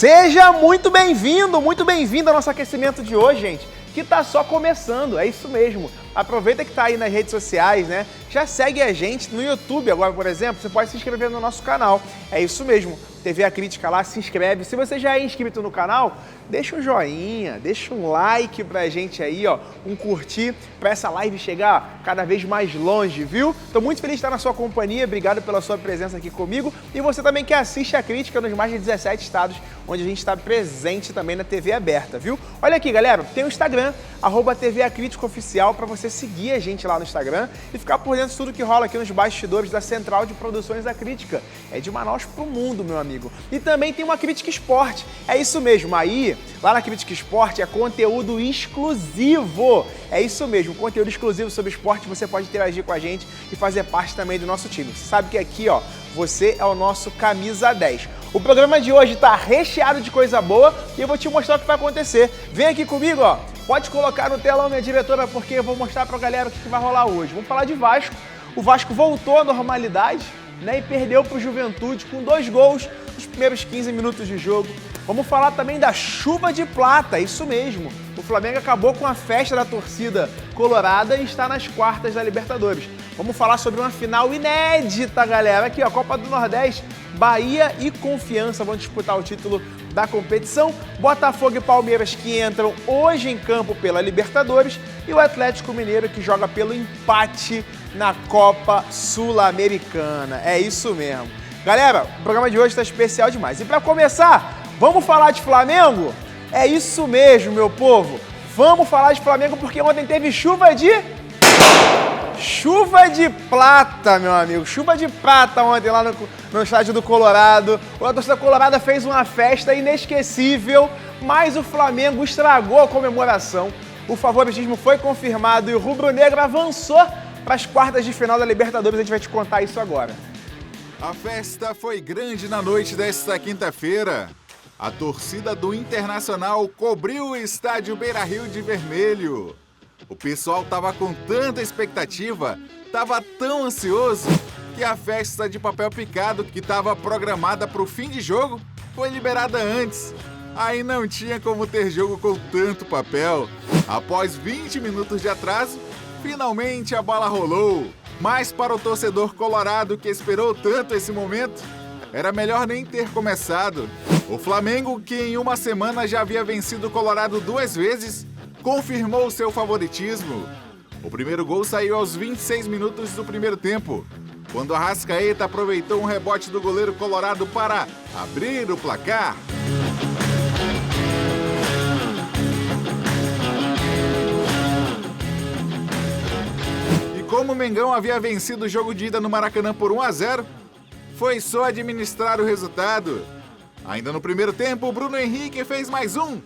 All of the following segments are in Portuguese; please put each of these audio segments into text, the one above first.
Seja muito bem-vindo ao nosso aquecimento de hoje, gente, que tá só começando, é isso mesmo. Aproveita que tá aí nas redes sociais, né? Já segue a gente no YouTube agora, por exemplo, você pode se inscrever no nosso canal. É isso mesmo, TV A Crítica lá, se inscreve. Se você já é inscrito no canal, deixa um joinha, deixa um like pra gente aí, ó, um curtir, pra essa live chegar cada vez mais longe, viu? Tô muito feliz de estar na sua companhia, obrigado pela sua presença aqui comigo. E você também que assiste a Crítica nos mais de 17 estados, onde a gente está presente também na TV aberta, viu? Olha aqui, galera, tem o Instagram, @TV A Crítica Oficial, pra você seguir a gente lá no Instagram e ficar por dentro de tudo que rola aqui nos bastidores da Central de Produções da Crítica. É de Manaus pro mundo, meu amigo. E também tem uma Crítica Esporte. É isso mesmo, aí, lá na Crítica Esporte é conteúdo exclusivo. É isso mesmo, conteúdo exclusivo sobre esporte, você pode interagir com a gente e fazer parte também do nosso time. Você sabe que aqui, ó, você é o nosso camisa 10. O programa de hoje tá recheado de coisa boa e eu vou te mostrar o que vai acontecer. Vem aqui comigo, ó. Pode colocar no telão, minha diretora, porque eu vou mostrar pra galera o que vai rolar hoje. Vamos falar de Vasco. O Vasco voltou à normalidade, né, e perdeu pro Juventude com 2 gols nos primeiros 15 minutos de jogo. Vamos falar também da chuva de plata, isso mesmo. O Flamengo acabou com a festa da torcida colorada e está nas quartas da Libertadores. Vamos falar sobre uma final inédita, galera. Aqui, ó, Copa do Nordeste, Bahia e Confiança vão disputar o título da competição. Botafogo e Palmeiras que entram hoje em campo pela Libertadores e o Atlético Mineiro que joga pelo empate na Copa Sul-Americana. É isso mesmo. Galera, o programa de hoje está especial demais. E para começar, vamos falar de Flamengo? É isso mesmo, meu povo. Vamos falar de Flamengo porque ontem teve chuva de plata, meu amigo. Chuva de prata ontem lá no estádio do Colorado. A torcida colorada fez uma festa inesquecível, mas o Flamengo estragou a comemoração. O favoritismo foi confirmado e o rubro-negro avançou para as quartas de final da Libertadores. A gente vai te contar isso agora. A festa foi grande na noite desta quinta-feira. A torcida do Internacional cobriu o estádio Beira-Rio de vermelho. O pessoal tava com tanta expectativa, tava tão ansioso, que a festa de papel picado que estava programada para o fim de jogo foi liberada antes. Aí não tinha como ter jogo com tanto papel. Após 20 minutos de atraso, finalmente a bola rolou. Mas para o torcedor colorado que esperou tanto esse momento, era melhor nem ter começado. O Flamengo, que em uma semana já havia vencido o Colorado 2 vezes, confirmou seu favoritismo. O primeiro gol saiu aos 26 minutos do primeiro tempo, quando Arrascaeta aproveitou um rebote do goleiro colorado para abrir o placar. E como o Mengão havia vencido o jogo de ida no Maracanã por 1-0, foi só administrar o resultado. Ainda no primeiro tempo, o Bruno Henrique fez mais um,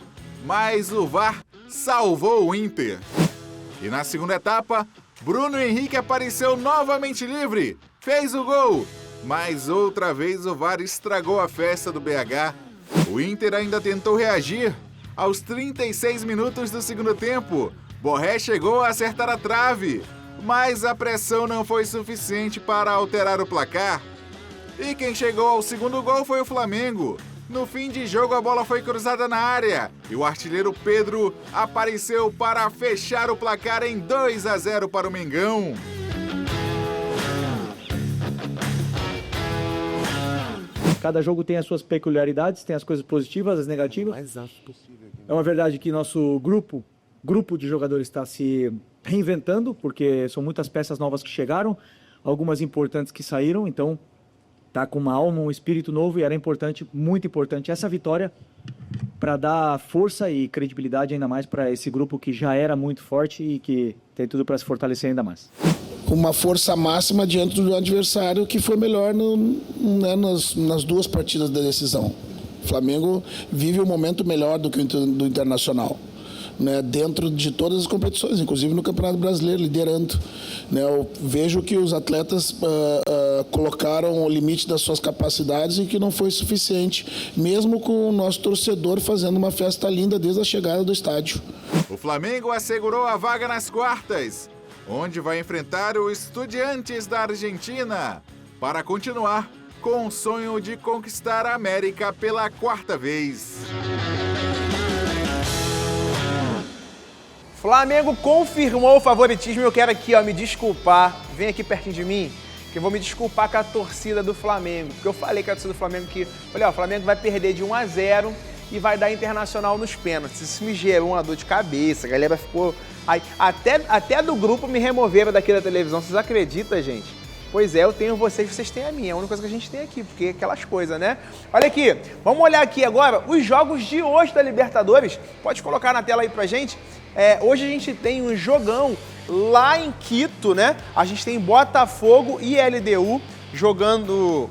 mas o VAR salvou o Inter. E na segunda etapa, Bruno Henrique apareceu novamente livre, fez o gol, mas outra vez o VAR estragou a festa do BH. O Inter ainda tentou reagir. Aos 36 minutos do segundo tempo, Borré chegou a acertar a trave, mas a pressão não foi suficiente para alterar o placar. E quem chegou ao segundo gol foi o Flamengo. No fim de jogo, a bola foi cruzada na área e o artilheiro Pedro apareceu para fechar o placar em 2-0 para o Mengão. Cada jogo tem as suas peculiaridades, tem as coisas positivas, as negativas. É uma verdade que nosso grupo de jogadores está se reinventando, porque são muitas peças novas que chegaram, algumas importantes que saíram, então tá com uma alma, um espírito novo e era importante, muito importante, essa vitória para dar força e credibilidade ainda mais para esse grupo que já era muito forte e que tem tudo para se fortalecer ainda mais. Uma força máxima diante do adversário que foi melhor nas 2 partidas da decisão. O Flamengo vive um momento melhor do que o do Internacional, né, dentro de todas as competições, inclusive no Campeonato Brasileiro, liderando. Né, eu vejo que os atletas colocaram o limite das suas capacidades e que não foi suficiente, mesmo com o nosso torcedor fazendo uma festa linda desde a chegada do estádio. O Flamengo assegurou a vaga nas quartas, onde vai enfrentar o Estudiantes da Argentina, para continuar com o sonho de conquistar a América pela 4ª vez. Flamengo confirmou o favoritismo e eu quero aqui, me desculpar. Vem aqui pertinho de mim, que eu vou me desculpar com a torcida do Flamengo. Porque eu falei com a torcida do Flamengo o Flamengo vai perder de 1-0 e vai dar Internacional nos pênaltis. Isso me gerou uma dor de cabeça, a galera ficou... Aí, até do grupo me removeram daqui da televisão, vocês acreditam, gente? Pois é, eu tenho vocês têm a minha, é a única coisa que a gente tem aqui, porque aquelas coisas, né? Olha aqui, vamos olhar aqui agora os jogos de hoje da Libertadores. Pode colocar na tela aí pra gente. Hoje a gente tem um jogão lá em Quito, né? A gente tem Botafogo e LDU jogando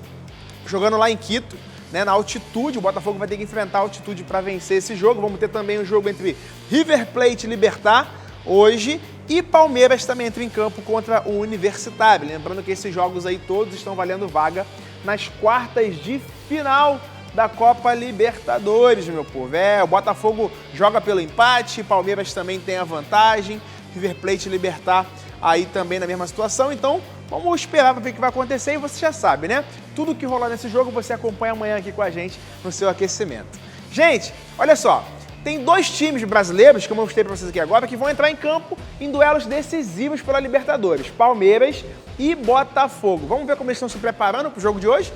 lá em Quito, né? Na altitude, o Botafogo vai ter que enfrentar a altitude para vencer esse jogo. Vamos ter também um jogo entre River Plate e Libertad hoje e Palmeiras também entra em campo contra o Universitário. Lembrando que esses jogos aí todos estão valendo vaga nas quartas de final da Copa Libertadores, meu povo. O Botafogo joga pelo empate, Palmeiras também tem a vantagem, River Plate e Libertad aí também na mesma situação, então vamos esperar para ver o que vai acontecer e você já sabe, né? Tudo que rolar nesse jogo você acompanha amanhã aqui com a gente no seu aquecimento. Gente, olha só, tem 2 times brasileiros, como eu mostrei para vocês aqui agora, que vão entrar em campo em duelos decisivos pela Libertadores, Palmeiras e Botafogo. Vamos ver como eles estão se preparando para o jogo de hoje?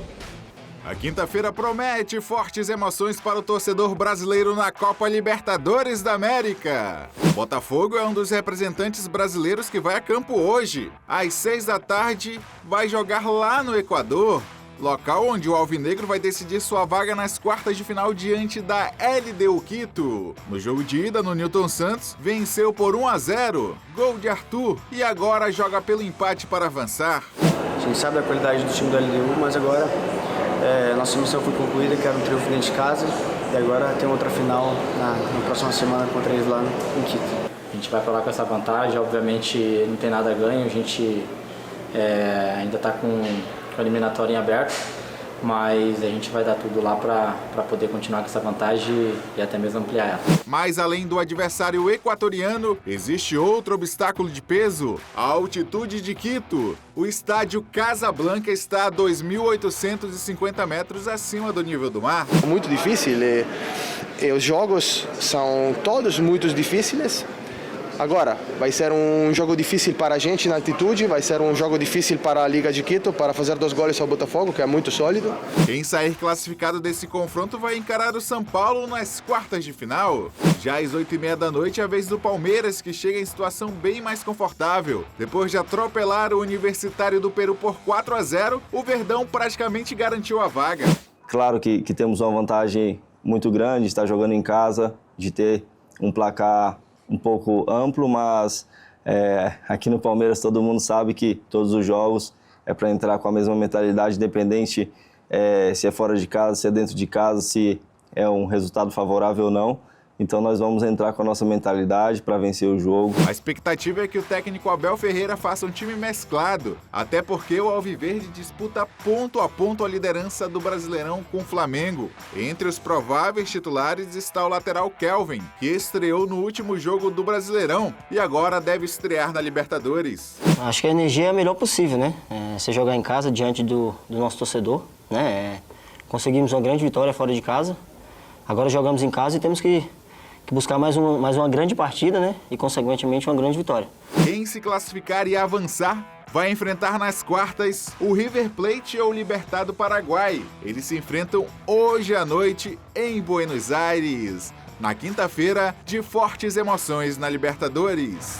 A quinta-feira promete fortes emoções para o torcedor brasileiro na Copa Libertadores da América. O Botafogo é um dos representantes brasileiros que vai a campo hoje. Às 6 da tarde, vai jogar lá no Equador, local onde o alvinegro vai decidir sua vaga nas quartas de final diante da LDU Quito. No jogo de ida, no Newton Santos, venceu por 1-0, gol de Arthur, e agora joga pelo empate para avançar. A gente sabe da qualidade do time do LDU, mas agora nossa missão foi concluída, que era um triunfo dentro de casa, e agora tem outra final na próxima semana contra eles lá em Quito. A gente vai para lá com essa vantagem, obviamente não tem nada a ganho, a gente ainda está com a eliminatória em aberto, mas a gente vai dar tudo lá para poder continuar com essa vantagem e até mesmo ampliar ela. Mas além do adversário equatoriano, existe outro obstáculo de peso: a altitude de Quito. O estádio Casablanca está a 2.850 metros acima do nível do mar. Muito difícil, os jogos são todos muito difíceis. Agora, vai ser um jogo difícil para a gente na altitude, vai ser um jogo difícil para a Liga de Quito, para fazer 2 gols ao Botafogo, que é muito sólido. Quem sair classificado desse confronto vai encarar o São Paulo nas quartas de final. Já às 8h30 da noite, é a vez do Palmeiras, que chega em situação bem mais confortável. Depois de atropelar o Universitário do Peru por 4-0, o Verdão praticamente garantiu a vaga. Claro que temos uma vantagem muito grande de estar jogando em casa, de ter um placar um pouco amplo, mas aqui no Palmeiras todo mundo sabe que todos os jogos é para entrar com a mesma mentalidade, independente se é fora de casa, se é dentro de casa, se é um resultado favorável ou não. Então nós vamos entrar com a nossa mentalidade para vencer o jogo. A expectativa é que o técnico Abel Ferreira faça um time mesclado, até porque o Alviverde disputa ponto a ponto a liderança do Brasileirão com o Flamengo. Entre os prováveis titulares está o lateral Kelvin, que estreou no último jogo do Brasileirão e agora deve estrear na Libertadores. Acho que a energia é a melhor possível, né? Você jogar em casa diante do nosso torcedor, né? Conseguimos uma grande vitória fora de casa, agora jogamos em casa e temos que buscar mais uma grande partida, né? E, consequentemente, uma grande vitória. Quem se classificar e avançar vai enfrentar nas quartas o River Plate ou o Libertad do Paraguai. Eles se enfrentam hoje à noite em Buenos Aires, na quinta-feira, de fortes emoções na Libertadores.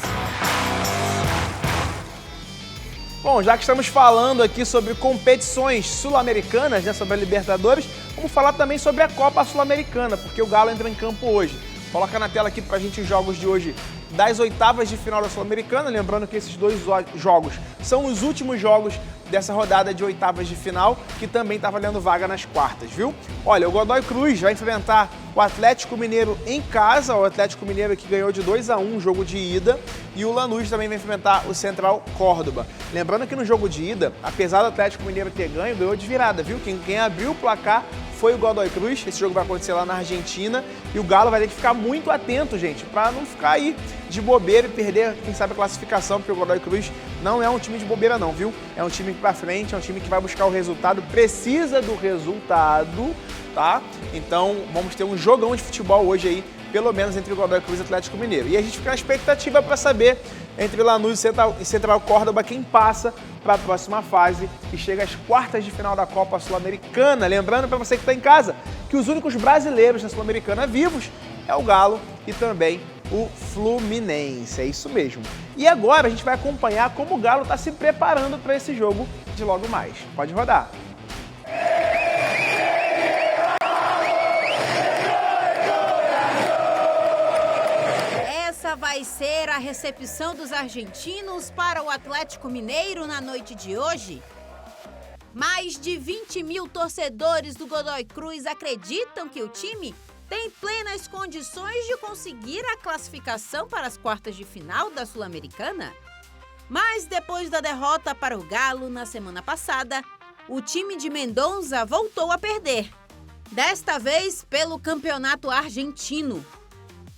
Bom, já que estamos falando aqui sobre competições sul-americanas, né, sobre a Libertadores, vamos falar também sobre a Copa Sul-Americana, porque o Galo entra em campo hoje. Coloca na tela aqui pra gente os jogos de hoje das oitavas de final da Sul-Americana, lembrando que esses 2 jogos são os últimos jogos dessa rodada de oitavas de final, que também está valendo vaga nas quartas, viu? Olha, o Godoy Cruz vai enfrentar o Atlético Mineiro em casa, o Atlético Mineiro que ganhou de 2-1 o jogo de ida, e o Lanús também vai enfrentar o Central Córdoba. Lembrando que no jogo de ida, apesar do Atlético Mineiro ter ganho, ganhou de virada, viu? Quem abriu o placar foi o Godoy Cruz. Esse jogo vai acontecer lá na Argentina e o Galo vai ter que ficar muito atento, gente, para não ficar aí de bobeira e perder, quem sabe, a classificação, porque o Godoy Cruz não é um time de bobeira não, viu? É um time pra frente, é um time que vai buscar o resultado, precisa do resultado, tá? Então vamos ter um jogão de futebol hoje aí, pelo menos entre o Godoy Cruz e o Atlético Mineiro. E a gente fica na expectativa para saber, entre Lanús e Central Córdoba, quem passa para a próxima fase e chega às quartas de final da Copa Sul-Americana. Lembrando para você que está em casa que os únicos brasileiros na Sul-Americana vivos é o Galo e também o Fluminense. É isso mesmo. E agora a gente vai acompanhar como o Galo está se preparando para esse jogo de logo mais. Pode rodar. Essa vai ser a recepção dos argentinos para o Atlético Mineiro na noite de hoje. Mais de 20 mil torcedores do Godoy Cruz acreditam que o time tem plenas condições de conseguir a classificação para as quartas de final da Sul-Americana. Mas depois da derrota para o Galo na semana passada, o time de Mendonça voltou a perder. Desta vez pelo Campeonato Argentino.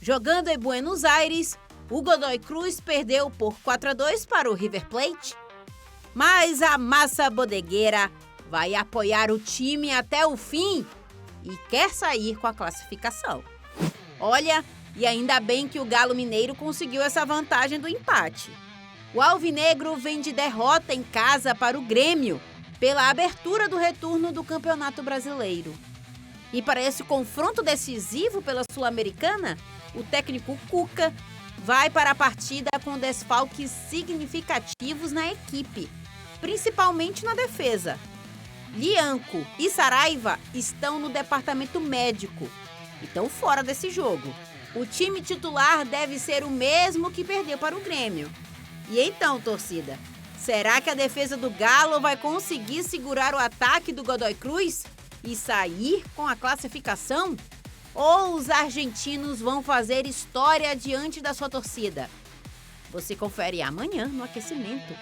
Jogando em Buenos Aires, o Godoy Cruz perdeu por 4-2 para o River Plate. Mas a massa bodegueira vai apoiar o time até o fim e quer sair com a classificação. Olha, e ainda bem que o Galo Mineiro conseguiu essa vantagem do empate. O alvinegro vem de derrota em casa para o Grêmio pela abertura do retorno do Campeonato Brasileiro. E para esse confronto decisivo pela Sul-Americana, o técnico Cuca vai para a partida com desfalques significativos na equipe, principalmente na defesa. Lianco e Saraiva estão no departamento médico e estão fora desse jogo. O time titular deve ser o mesmo que perdeu para o Grêmio. E então, torcida, será que a defesa do Galo vai conseguir segurar o ataque do Godoy Cruz e sair com a classificação? Ou os argentinos vão fazer história diante da sua torcida? Você confere amanhã no aquecimento.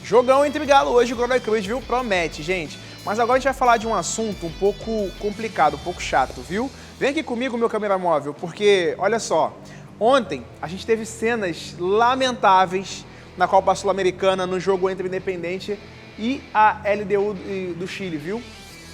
Jogão entre Galo hoje, o Godoy Cruz, viu? Promete, gente. Mas agora a gente vai falar de um assunto um pouco complicado, um pouco chato, viu? Vem aqui comigo, meu câmera móvel, porque, olha só, ontem a gente teve cenas lamentáveis na Copa Sul-Americana no jogo entre o Independente e a LDU do Chile, viu?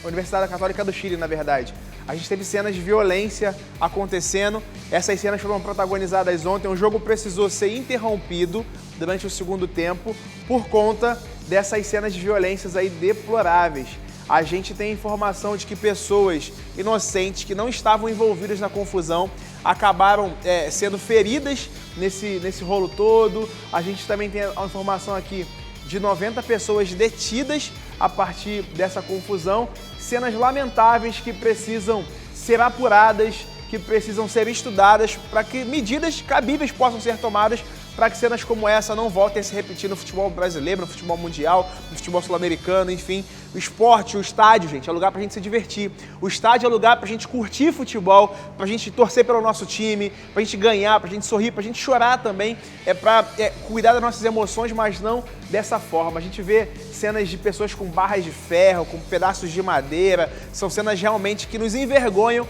A Universidade Católica do Chile, na verdade. A gente teve cenas de violência acontecendo. Essas cenas foram protagonizadas ontem. O jogo precisou ser interrompido durante o segundo tempo por conta dessas cenas de violências aí deploráveis. A gente tem informação de que pessoas inocentes que não estavam envolvidas na confusão acabaram sendo feridas nesse rolo todo. A gente também tem a informação aqui de 90 pessoas detidas a partir dessa confusão. Cenas lamentáveis que precisam ser apuradas, que precisam ser estudadas para que medidas cabíveis possam ser tomadas para que cenas como essa não voltem a se repetir no futebol brasileiro, no futebol mundial, no futebol sul-americano, enfim. O esporte, o estádio, gente, é lugar pra gente se divertir. O estádio é lugar pra gente curtir futebol, pra gente torcer pelo nosso time, pra gente ganhar, pra gente sorrir, pra gente chorar também. É pra cuidar das nossas emoções, mas não dessa forma. A gente vê cenas de pessoas com barras de ferro, com pedaços de madeira. São cenas realmente que nos envergonham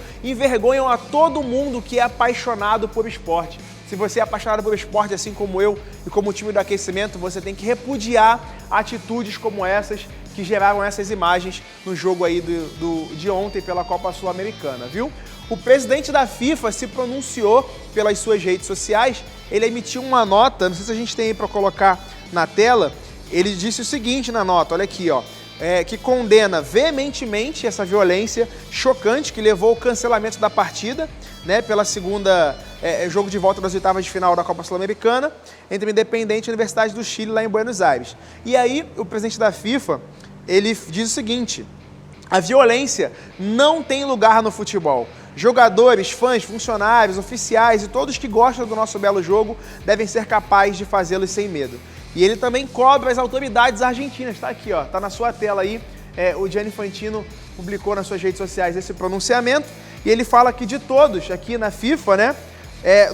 a todo mundo que é apaixonado por esporte. Se você é apaixonado por esporte, assim como eu e como o time do aquecimento, você tem que repudiar atitudes como essas que geraram essas imagens no jogo aí de ontem pela Copa Sul-Americana, viu? O presidente da FIFA se pronunciou pelas suas redes sociais, ele emitiu uma nota, não sei se a gente tem aí para colocar na tela, ele disse o seguinte na nota, olha aqui, ó, que condena veementemente essa violência chocante que levou ao cancelamento da partida, né, pela segunda jogo de volta das oitavas de final da Copa Sul-Americana entre o Independente e a Universidade do Chile lá em Buenos Aires. E aí o presidente da FIFA, ele diz o seguinte: a violência não tem lugar no futebol. Jogadores, fãs, funcionários, oficiais e todos que gostam do nosso belo jogo devem ser capazes de fazê-lo sem medo. E ele também cobra as autoridades argentinas, está aqui, ó, tá na sua tela aí, o Gianni Infantino publicou nas suas redes sociais esse pronunciamento, e ele fala que de todos aqui na FIFA, né,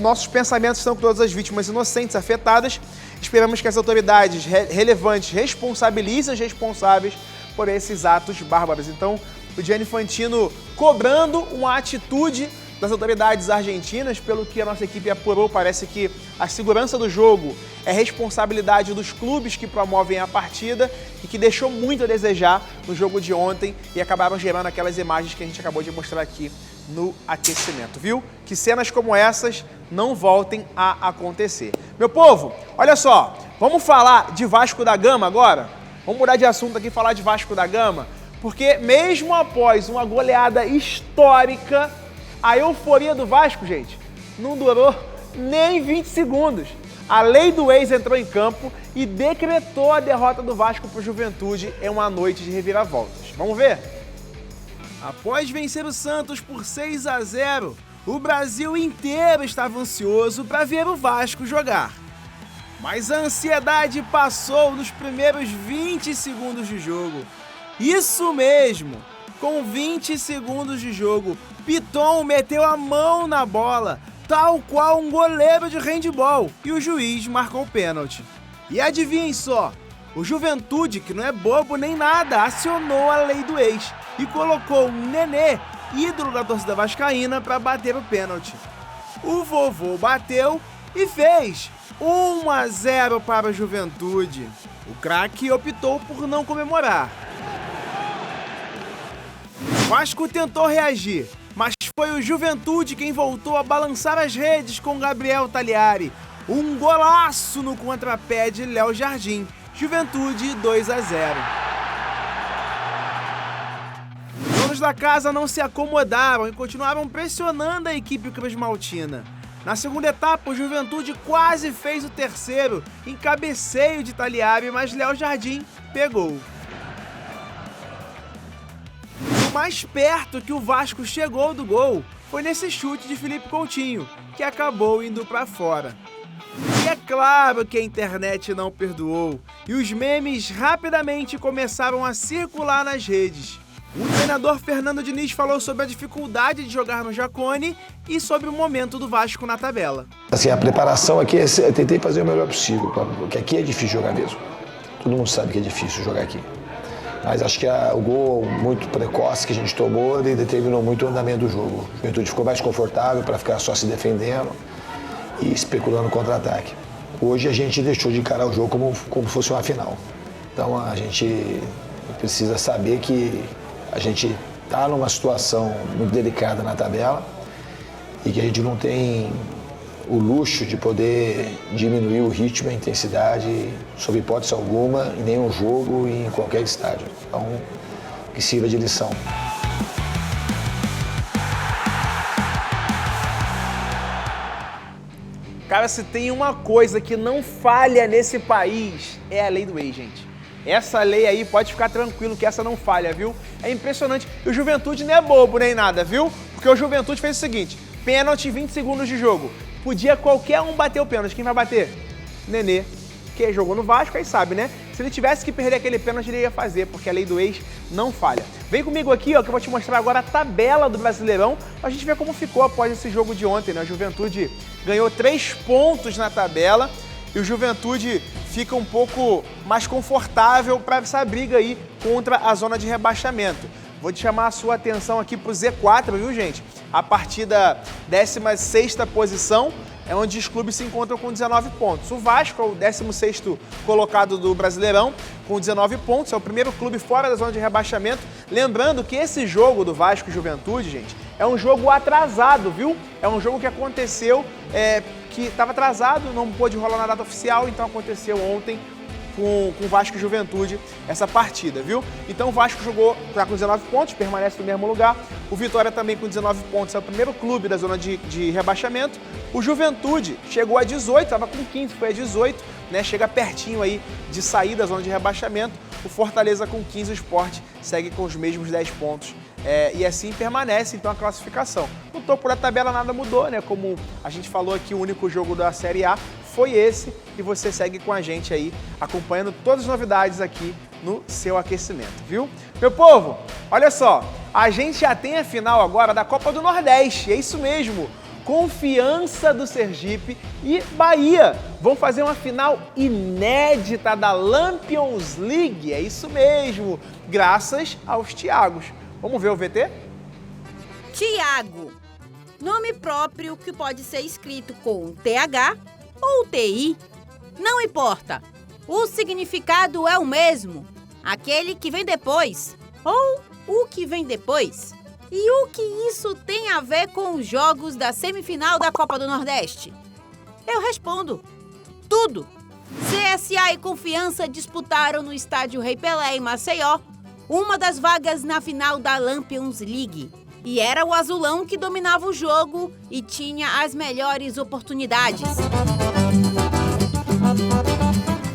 nossos pensamentos são com todas as vítimas inocentes afetadas, esperamos que as autoridades relevantes responsabilizem os responsáveis por esses atos bárbaros. Então, o Gianni Infantino cobrando uma atitude das autoridades argentinas. Pelo que a nossa equipe apurou, parece que a segurança do jogo é responsabilidade dos clubes que promovem a partida e que deixou muito a desejar no jogo de ontem e acabaram gerando aquelas imagens que a gente acabou de mostrar aqui no aquecimento, viu? Que cenas como essas não voltem a acontecer. Meu povo, olha só, vamos falar de Vasco da Gama agora? Vamos mudar de assunto aqui e falar de Vasco da Gama, porque mesmo após uma goleada histórica, a euforia do Vasco, gente, não durou nem 20 segundos. A lei do ex entrou em campo e decretou a derrota do Vasco para o Juventude em uma noite de reviravoltas. Vamos ver? Após vencer o Santos por 6-0, o Brasil inteiro estava ansioso para ver o Vasco jogar. Mas a ansiedade passou nos primeiros 20 segundos de jogo. Isso mesmo! Com 20 segundos de jogo, Piton meteu a mão na bola, tal qual um goleiro de handebol, e o juiz marcou o pênalti. E adivinhem só, o Juventude, que não é bobo nem nada, acionou a lei do ex e colocou o Nenê, ídolo da torcida vascaína, para bater o pênalti. O vovô bateu e fez 1-0 para o Juventude. O craque optou por não comemorar. O Vasco tentou reagir, mas foi o Juventude quem voltou a balançar as redes com Gabriel Tagliari. Um golaço no contrapé de Léo Jardim. Juventude 2-0. Os donos da casa não se acomodaram e continuaram pressionando a equipe cruzmaltina. Na segunda etapa, o Juventude quase fez o terceiro em cabeceio de Tagliari, mas Léo Jardim pegou. O mais perto que o Vasco chegou do gol foi nesse chute de Felipe Coutinho, que acabou indo para fora. E é claro que a internet não perdoou, e os memes rapidamente começaram a circular nas redes. O treinador Fernando Diniz falou sobre a dificuldade de jogar no Jacone e sobre o momento do Vasco na tabela. Assim, a preparação aqui, eu tentei fazer o melhor possível, porque aqui é difícil jogar mesmo. Todo mundo sabe que é difícil jogar aqui. Mas acho que o gol muito precoce que a gente tomou determinou muito o andamento do jogo. O Juventude ficou mais confortável para ficar só se defendendo e especulando contra-ataque. Hoje a gente deixou de encarar o jogo como fosse uma final. Então a gente precisa saber que a gente está numa situação muito delicada na tabela e que a gente não tem o luxo de poder diminuir o ritmo e a intensidade, sob hipótese alguma, em nenhum jogo e em qualquer estádio. Então, que sirva de lição. Cara, se tem uma coisa que não falha nesse país, é a lei do ex, gente. Essa lei aí, pode ficar tranquilo que essa não falha, viu? É impressionante. E o Juventude não é bobo nem nada, viu? Porque o Juventude fez o seguinte, pênalti 20 segundos de jogo. Podia qualquer um bater o pênalti. Quem vai bater? Nenê, que jogou no Vasco, aí sabe, né? Se ele tivesse que perder aquele pênalti, ele ia fazer, porque a lei do ex não falha. Vem comigo aqui, ó, que eu vou te mostrar agora a tabela do Brasileirão, pra gente ver como ficou após esse jogo de ontem, né? A Juventude ganhou 3 pontos na tabela e o Juventude fica um pouco mais confortável para essa briga aí contra a zona de rebaixamento. Vou te chamar a sua atenção aqui pro Z4, viu, gente? A partir da 16ª posição é onde os clubes se encontram com 19 pontos. O Vasco é o 16º colocado do Brasileirão com 19 pontos, é o primeiro clube fora da zona de rebaixamento. Lembrando que esse jogo do Vasco e Juventude, gente, é um jogo atrasado, viu? É um jogo que aconteceu, que estava atrasado, não pôde rolar na data oficial, então aconteceu ontem com Vasco e Juventude essa partida, viu? Então o Vasco jogou com 19 pontos, permanece no mesmo lugar. O Vitória também com 19 pontos, é o primeiro clube da zona de rebaixamento. O Juventude chegou a 18, estava com 15, foi a 18, né? Chega pertinho aí de sair da zona de rebaixamento. O Fortaleza com 15, o Sport segue com os mesmos 10 pontos. E assim permanece então a classificação. No topo da tabela nada mudou, né? Como a gente falou aqui, o único jogo da Série A foi esse e você segue com a gente aí, acompanhando todas as novidades aqui no seu aquecimento, viu? Meu povo, olha só, a gente já tem a final agora da Copa do Nordeste, é isso mesmo. Confiança do Sergipe e Bahia vão fazer uma final inédita da Lampions League. É isso mesmo, graças aos Thiagos. Vamos ver o VT? Thiago, nome próprio que pode ser escrito com TH ou TI. Não importa, o significado é o mesmo. Aquele que vem depois ou o que vem depois. E o que isso tem a ver com os jogos da semifinal da Copa do Nordeste? Eu respondo: tudo! CSA e Confiança disputaram no estádio Rei Pelé, em Maceió, uma das vagas na final da Lampions League. E era o azulão que dominava o jogo e tinha as melhores oportunidades.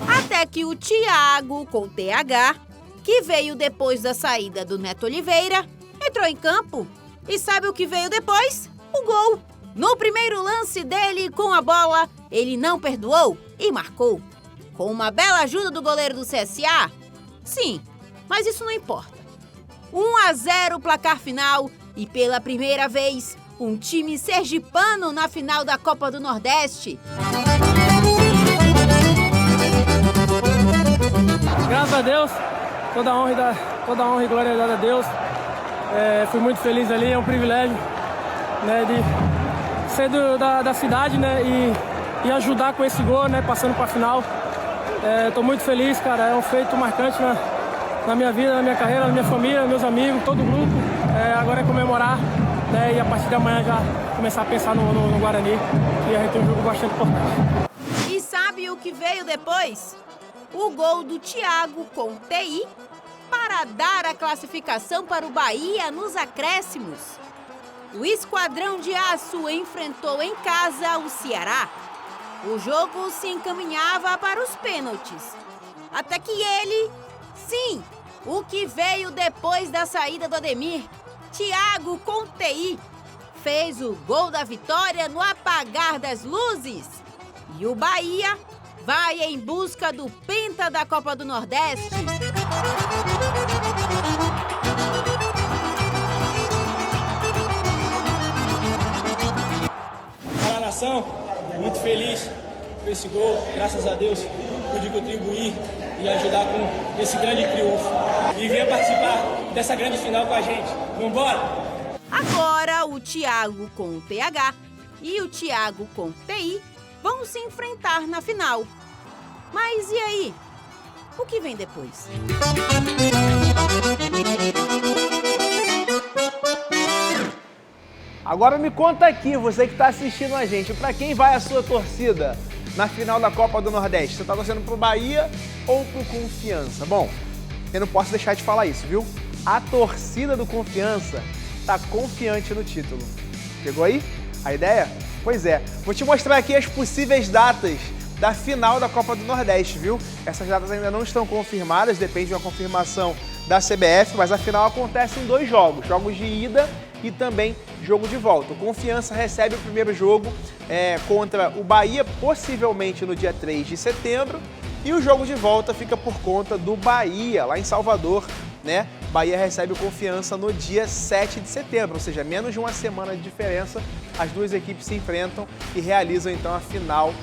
Até que o Thiago, com TH, que veio depois da saída do Neto Oliveira, entrou em campo e sabe o que veio depois? O gol! No primeiro lance dele com a bola, ele não perdoou e marcou. Com uma bela ajuda do goleiro do CSA? Sim, mas isso não importa. 1-0 o placar final e pela primeira vez, um time sergipano na final da Copa do Nordeste. Graças a Deus, toda honra e glória dada a Deus. Fui muito feliz ali, é um privilégio, né, de ser da cidade, né, e ajudar com esse gol, né, passando para a final. Estou muito feliz, cara, é um feito marcante na minha vida, na minha carreira, na minha família, meus amigos, todo o grupo. Agora é comemorar, né, e a partir de amanhã já começar a pensar no Guarani, que a gente tem um jogo bastante importante. E sabe o que veio depois? O gol do Thiago com TI para dar a classificação para o Bahia nos acréscimos. O Esquadrão de Aço enfrentou em casa o Ceará. O jogo se encaminhava para os pênaltis. Até que ele, sim, o que veio depois da saída do Ademir, Thiago com TI, fez o gol da vitória no apagar das luzes. E o Bahia vai em busca do penta da Copa do Nordeste. Fala, nação, muito feliz com esse gol, graças a Deus pude contribuir e ajudar com esse grande triunfo. E venha participar dessa grande final com a gente. Vambora! Agora o Thiago com TH e o Thiago com TI vão se enfrentar na final. Mas e aí? O que vem depois? Agora me conta aqui, você que está assistindo a gente, para quem vai a sua torcida na final da Copa do Nordeste? Você está torcendo pro Bahia ou pro Confiança? Bom, eu não posso deixar de falar isso, viu? A torcida do Confiança tá confiante no título. Pegou aí a ideia? Pois é, vou te mostrar aqui as possíveis datas da final da Copa do Nordeste, viu? Essas datas ainda não estão confirmadas, depende de uma confirmação da CBF, mas a final acontece em 2 jogos, jogos de ida e também jogo de volta. O Confiança recebe o primeiro jogo contra o Bahia, possivelmente no dia 3 de setembro, e o jogo de volta fica por conta do Bahia, lá em Salvador, né? Bahia recebe o Confiança no dia 7 de setembro, ou seja, menos de uma semana de diferença, as duas equipes se enfrentam e realizam então a final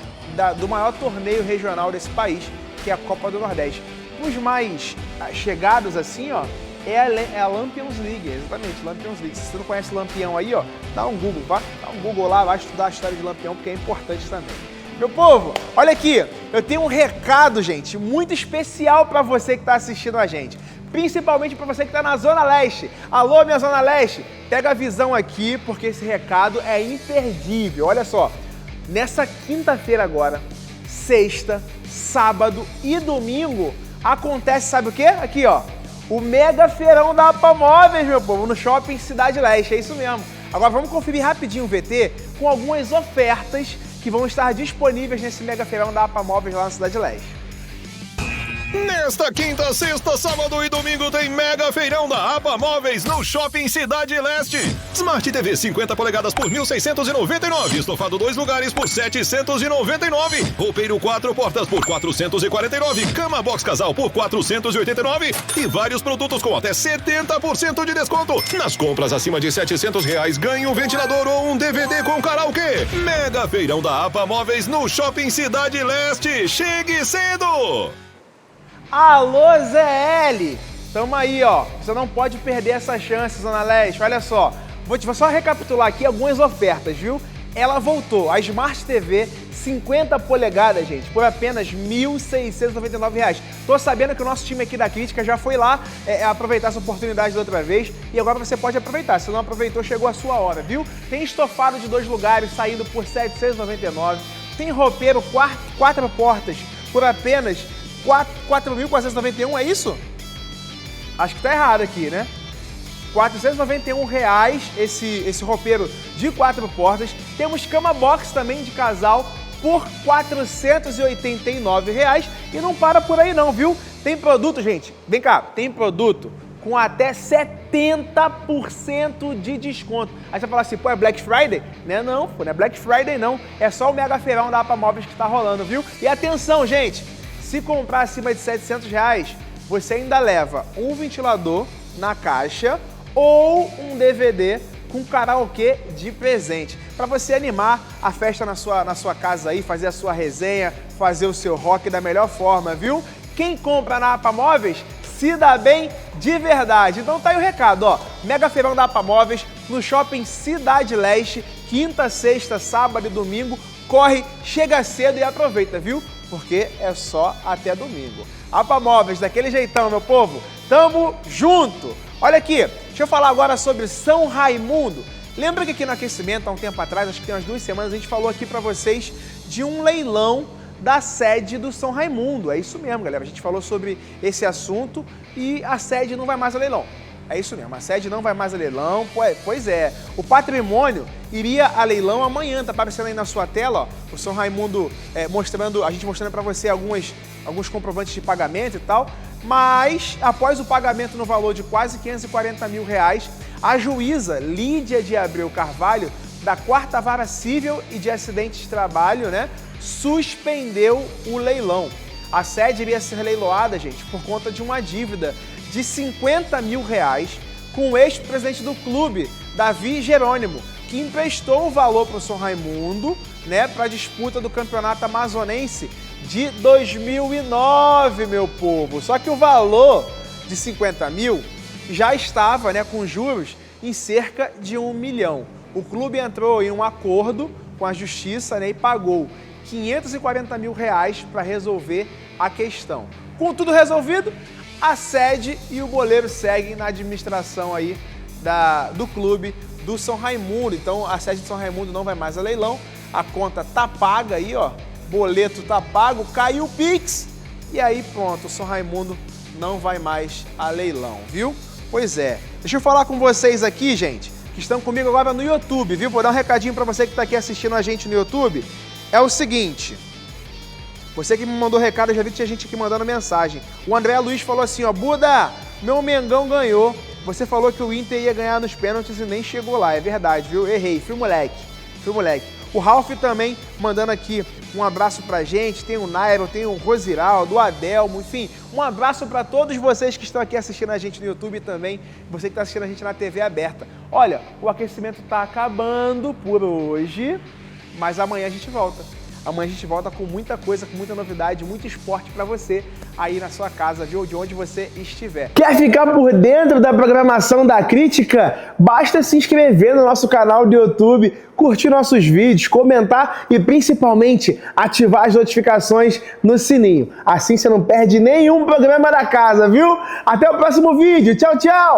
do maior torneio regional desse país, que é a Copa do Nordeste. Os mais chegados assim, ó, é a Lampions League, exatamente, Lampions League. Se você não conhece Lampião aí, ó, dá um Google, tá? Dá um Google lá, vai estudar a história de Lampião, porque é importante também. Meu povo, olha aqui, eu tenho um recado, gente, muito especial para você que está assistindo a gente. Principalmente para você que está na Zona Leste. Alô, minha Zona Leste, pega a visão aqui, porque esse recado é imperdível. Olha só, nessa quinta-feira agora, sexta, sábado e domingo, acontece, sabe o quê? Aqui, ó, o Mega Feirão da APA Móveis, meu povo, no Shopping Cidade Leste, é isso mesmo. Agora vamos conferir rapidinho o VT com algumas ofertas que vão estar disponíveis nesse Mega Feirão da APA Móveis lá na Cidade Leste. Nesta quinta, sexta, sábado e domingo tem mega feirão da APA Móveis no Shopping Cidade Leste. Smart TV 50 polegadas por 1.699. Estofado 2 lugares por 799. Roupeiro 4 portas por 449. Cama box casal por 489. E vários produtos com até 70% de desconto. Nas compras acima de R$700, ganhe um ventilador ou um DVD com karaokê. Mega feirão da APA Móveis no Shopping Cidade Leste. Chegue cedo! Alô, ZL! Tamo aí, ó. Você não pode perder essa chance, Zona Leste. Olha só, vou só recapitular aqui algumas ofertas, viu? Ela voltou, a Smart TV 50 polegadas, gente, por apenas R$1.699. Tô sabendo que o nosso time aqui da Crítica já foi lá aproveitar essa oportunidade da outra vez e agora você pode aproveitar. Se não aproveitou, chegou a sua hora, viu? Tem estofado de 2 lugares saindo por R$799. Tem roupeiro 4 portas por apenas R$4.491, é isso? Acho que tá errado aqui, né? R$491 esse roupeiro de 4 portas. Temos cama box também de casal por R$489. E não para por aí não, viu? Tem produto, gente, vem cá, tem produto com até 70% de desconto. Aí você vai falar assim, pô, é Black Friday? Não, pô, não é Black Friday não. É só o mega feirão da APA Móveis que tá rolando, viu? E atenção, gente, se comprar acima de R$700, você ainda leva um ventilador na caixa ou um DVD com karaokê de presente. Para você animar a festa na sua casa aí, fazer a sua resenha, fazer o seu rock da melhor forma, viu? Quem compra na APA Móveis se dá bem de verdade. Então tá aí o recado, ó. Mega feirão da APA Móveis no Shopping Cidade Leste, quinta, sexta, sábado e domingo. Corre, chega cedo e aproveita, viu? Porque é só até domingo. APA Móveis, daquele jeitão, meu povo. Tamo junto! Olha aqui, deixa eu falar agora sobre São Raimundo. Lembra que aqui no aquecimento, há um tempo atrás, acho que tem umas 2 semanas, a gente falou aqui pra vocês de um leilão da sede do São Raimundo. É isso mesmo, galera. A gente falou sobre esse assunto e a sede não vai mais a leilão. É isso mesmo, a sede não vai mais a leilão. Pois é, o patrimônio iria a leilão amanhã. Tá aparecendo aí na sua tela, ó, o São Raimundo a gente mostrando para você alguns comprovantes de pagamento e tal. Mas, após o pagamento no valor de quase R$540 mil, a juíza Lídia de Abreu Carvalho, da 4ª Vara Cível e de Acidentes de Trabalho, né, suspendeu o leilão. A sede iria ser leiloada, gente, por conta de uma dívida de R$50 mil com o ex-presidente do clube, Davi Jerônimo, que emprestou o valor para o São Raimundo, né, para a disputa do Campeonato Amazonense de 2009, meu povo. Só que o valor de 50 mil já estava, né, com juros em cerca de R$1 milhão. O clube entrou em um acordo com a justiça, né, e pagou R$540 mil para resolver a questão. Com tudo resolvido, a sede e o goleiro seguem na administração aí do clube do São Raimundo. Então a sede de São Raimundo não vai mais a leilão, a conta tá paga aí, ó, boleto tá pago, caiu o Pix e aí pronto, o São Raimundo não vai mais a leilão, viu? Pois é. Deixa eu falar com vocês aqui, gente, que estão comigo agora no YouTube, viu? Vou dar um recadinho para você que tá aqui assistindo a gente no YouTube. É o seguinte, você que me mandou recado, eu já vi que tinha gente aqui mandando mensagem. O André Luiz falou assim, ó, Buda, meu Mengão ganhou. Você falou que o Inter ia ganhar nos pênaltis e nem chegou lá. É verdade, viu? Errei, fui moleque. O Ralf também mandando aqui um abraço pra gente. Tem o Nairo, tem o Rosiraldo, o Adelmo, enfim. Um abraço pra todos vocês que estão aqui assistindo a gente no YouTube e também você que está assistindo a gente na TV aberta. Olha, o aquecimento tá acabando por hoje, mas amanhã a gente volta. Amanhã a gente volta com muita coisa, com muita novidade, muito esporte para você aí na sua casa, viu? De onde você estiver. Quer ficar por dentro da programação da Crítica? Basta se inscrever no nosso canal do YouTube, curtir nossos vídeos, comentar e principalmente ativar as notificações no sininho. Assim você não perde nenhum programa da casa, viu? Até o próximo vídeo. Tchau, tchau!